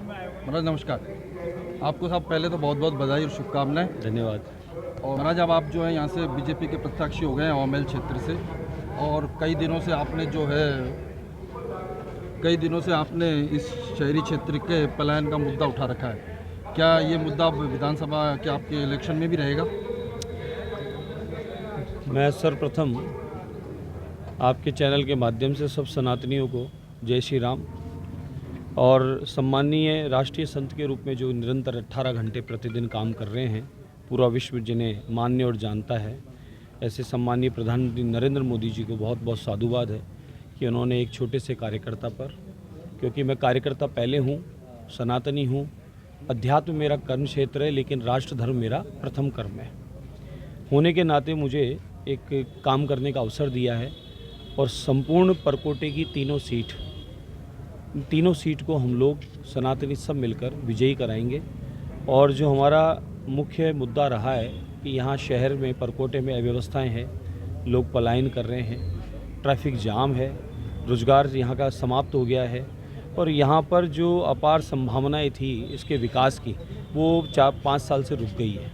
महाराज नमस्कार। आपको साहब पहले तो बहुत बहुत बधाई और शुभकामनाएं। धन्यवाद। और महाराज अब आप जो है यहाँ से बीजेपी के प्रत्याशी हो गए हैं ओमेल क्षेत्र से, और कई दिनों से आपने इस शहरी क्षेत्र के पलायन का मुद्दा उठा रखा है। क्या ये मुद्दा विधानसभा के आपके इलेक्शन में भी रहेगा? मैं सर्वप्रथम आपके चैनल के माध्यम से सब सनातनियों को जय श्री राम। और सम्मानीय राष्ट्रीय संत के रूप में जो निरंतर 18 घंटे प्रतिदिन काम कर रहे हैं, पूरा विश्व जिन्हें मान्य और जानता है, ऐसे सम्मानीय प्रधानमंत्री नरेंद्र मोदी जी को बहुत बहुत साधुवाद है कि उन्होंने एक छोटे से कार्यकर्ता पर, क्योंकि मैं कार्यकर्ता पहले हूँ, सनातनी हूँ, अध्यात्म मेरा कर्म क्षेत्र है, लेकिन राष्ट्र धर्म मेरा प्रथम कर्म है होने के नाते मुझे एक काम करने का अवसर दिया है। और संपूर्ण परकोटे की तीनों सीट को हम लोग सनातनी सब मिलकर विजयी कराएंगे। और जो हमारा मुख्य मुद्दा रहा है कि यहाँ शहर में परकोटे में अव्यवस्थाएं हैं, लोग पलायन कर रहे हैं, ट्रैफिक जाम है, रोजगार यहाँ का समाप्त हो गया है, और यहाँ पर जो अपार संभावनाएं थी इसके विकास की, वो 4-5 साल से रुक गई है।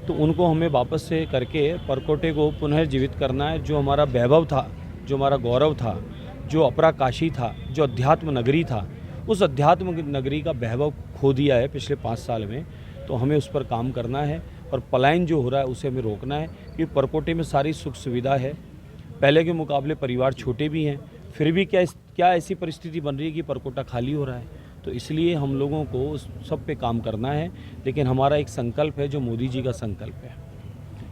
तो उनको हमें वापस से करके परकोटे को पुनर्जीवित करना है। जो हमारा वैभव था, जो हमारा गौरव था, जो अपरा काशी था, जो अध्यात्म नगरी था, उस अध्यात्म नगरी का वैभव खो दिया है पिछले 5 साल में। तो हमें उस पर काम करना है और पलायन जो हो रहा है उसे हमें रोकना है। क्योंकि परकोटे में सारी सुख सुविधा है, पहले के मुकाबले परिवार छोटे भी हैं, फिर भी क्या ऐसी परिस्थिति बन रही है कि परकोटा खाली हो रहा है। तो इसलिए हम लोगों को उस सब पे काम करना है। लेकिन हमारा एक संकल्प है जो मोदी जी का संकल्प है,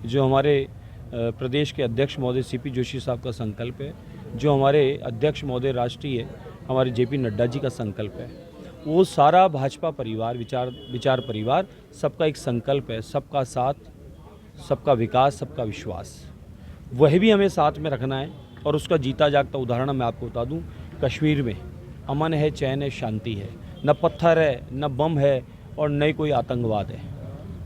जो हमारे प्रदेश के अध्यक्ष महोदय सीपी जोशी साहब का संकल्प है, जो हमारे अध्यक्ष महोदय राष्ट्रीय हमारे जेपी नड्डा जी का संकल्प है, वो सारा भाजपा परिवार विचार परिवार सबका एक संकल्प है। सबका साथ, सबका विकास, सबका विश्वास, वह भी हमें साथ में रखना है। और उसका जीता जागता उदाहरण मैं आपको बता दूं, कश्मीर में अमन है, चैन है, शांति है, न पत्थर है, न बम है, और न कोई आतंकवाद है,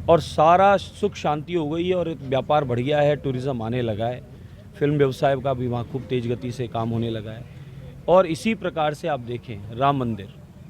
और सारा सुख शांति हो गई है। और व्यापार बढ़ गया है, टूरिज़्म आने लगा है, फिल्म व्यवसाय का भी वहाँ खूब तेज़ गति से काम होने लगा है। और इसी प्रकार से आप देखें, राम मंदिर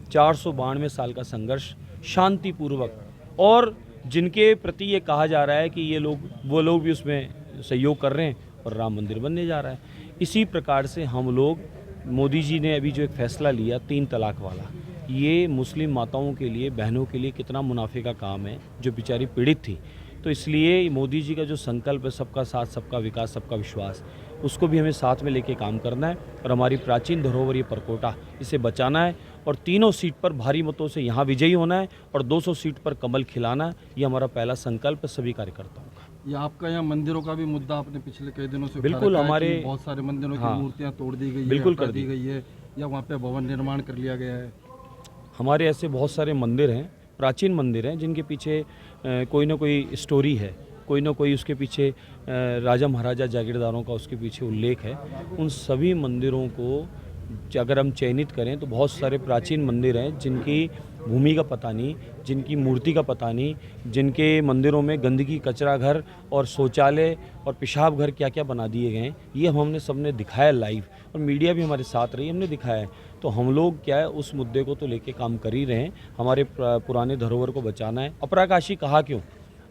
492 साल का संघर्ष शांतिपूर्वक, और जिनके प्रति ये कहा जा रहा है कि वो लोग भी उसमें सहयोग कर रहे हैं, और राम मंदिर बनने जा रहा है। इसी प्रकार से हम लोग, मोदी जी ने अभी जो एक फ़ैसला लिया 3 तलाक वाला, ये मुस्लिम माताओं के लिए, बहनों के लिए कितना मुनाफे का काम है, जो बेचारी पीड़ित थी। तो इसलिए मोदी जी का जो संकल्प है, सबका साथ, सबका विकास, सबका विश्वास, उसको भी हमें साथ में लेके काम करना है। और हमारी प्राचीन धरोहर ये परकोटा, इसे बचाना है, और तीनों सीट पर भारी मतों से यहाँ विजयी होना है, और 200 सीट पर कमल खिलाना है। ये हमारा पहला संकल्प है सभी कार्यकर्ताओं का। ये आपका यहाँ मंदिरों का भी मुद्दा आपने पिछले कई दिनों से बिल्कुल, हमारे बहुत सारे मंदिरों की मूर्तियाँ तोड़ दी गई है, बिल्कुल हटा दी गई है, या वहाँ पे भवन निर्माण कर लिया गया है। हमारे ऐसे बहुत सारे मंदिर हैं, प्राचीन मंदिर हैं, जिनके पीछे कोई ना कोई स्टोरी है, कोई ना कोई उसके पीछे राजा महाराजा जागीरदारों का उसके पीछे उल्लेख है। उन सभी मंदिरों को अगर हम चयनित करें तो बहुत सारे प्राचीन मंदिर हैं जिनकी भूमि का पता नहीं, जिनकी मूर्ति का पता नहीं, जिनके मंदिरों में गंदगी, कचरा घर और शौचालय और पेशाब घर क्या क्या बना दिए गए हैं। ये हमने सबने दिखाया लाइव, और मीडिया भी हमारे साथ रही, हमने दिखाया है। तो हम लोग क्या है, उस मुद्दे को तो लेके काम कर ही रहे हैं। हमारे पुराने धरोहर को बचाना है। अपराकाशी कहा क्यों?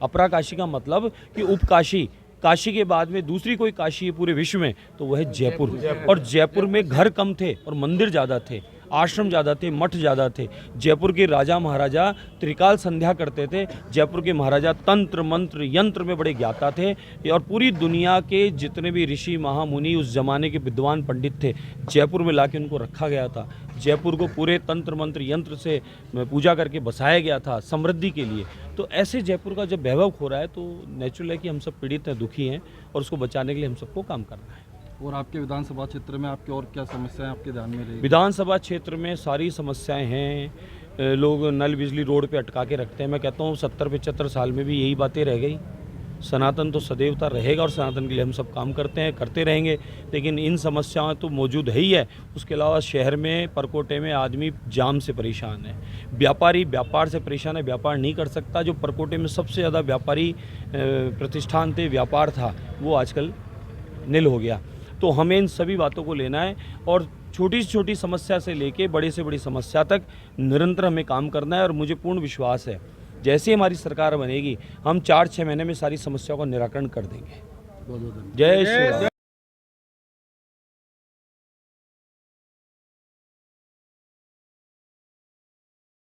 अपराकाशी का मतलब कि उपकाशी, काशी के बाद में दूसरी कोई काशी है पूरे विश्व में, तो वह है जयपुर। और जयपुर में घर कम थे और मंदिर ज़्यादा थे, आश्रम ज़्यादा थे, मठ ज़्यादा थे। जयपुर के राजा महाराजा त्रिकाल संध्या करते थे। जयपुर के महाराजा तंत्र मंत्र यंत्र में बड़े ज्ञाता थे, और पूरी दुनिया के जितने भी ऋषि महामुनि उस जमाने के विद्वान पंडित थे, जयपुर में लाके उनको रखा गया था। जयपुर को पूरे तंत्र मंत्र यंत्र से पूजा करके बसाया गया था समृद्धि के लिए। तो ऐसे जयपुर का जब वैभव खो रहा है तो नेचुरल है कि हम सब पीड़ित हैं, दुखी हैं, और उसको बचाने के लिए हम सबको काम करना है। और आपके विधानसभा क्षेत्र में आपके और क्या समस्याएं आपके ध्यान में रहेगी? विधानसभा क्षेत्र में सारी समस्याएं हैं। लोग नल बिजली रोड पे अटका के रखते हैं। मैं कहता हूँ 70-75 साल में भी यही बातें रह गई। सनातन तो सदैवता रहेगा, और सनातन के लिए हम सब काम करते हैं, करते रहेंगे। लेकिन इन समस्याएं तो मौजूद है ही है। उसके अलावा शहर में, परकोटे में आदमी जाम से परेशान है, व्यापारी व्यापार से परेशान है, व्यापार नहीं कर सकता। जो परकोटे में सबसे ज़्यादा व्यापारी प्रतिष्ठान थे, व्यापार था, वो आजकल निल हो गया। तो हमें इन सभी बातों को लेना है और छोटी से छोटी समस्या से लेके बड़ी से बड़ी समस्या तक निरंतर हमें काम करना है। और मुझे पूर्ण विश्वास है जैसे हमारी सरकार बनेगी हम 4-6 महीने में सारी समस्याओं का निराकरण कर देंगे। बहुत बहुत धन्यवाद। जय श्री राम।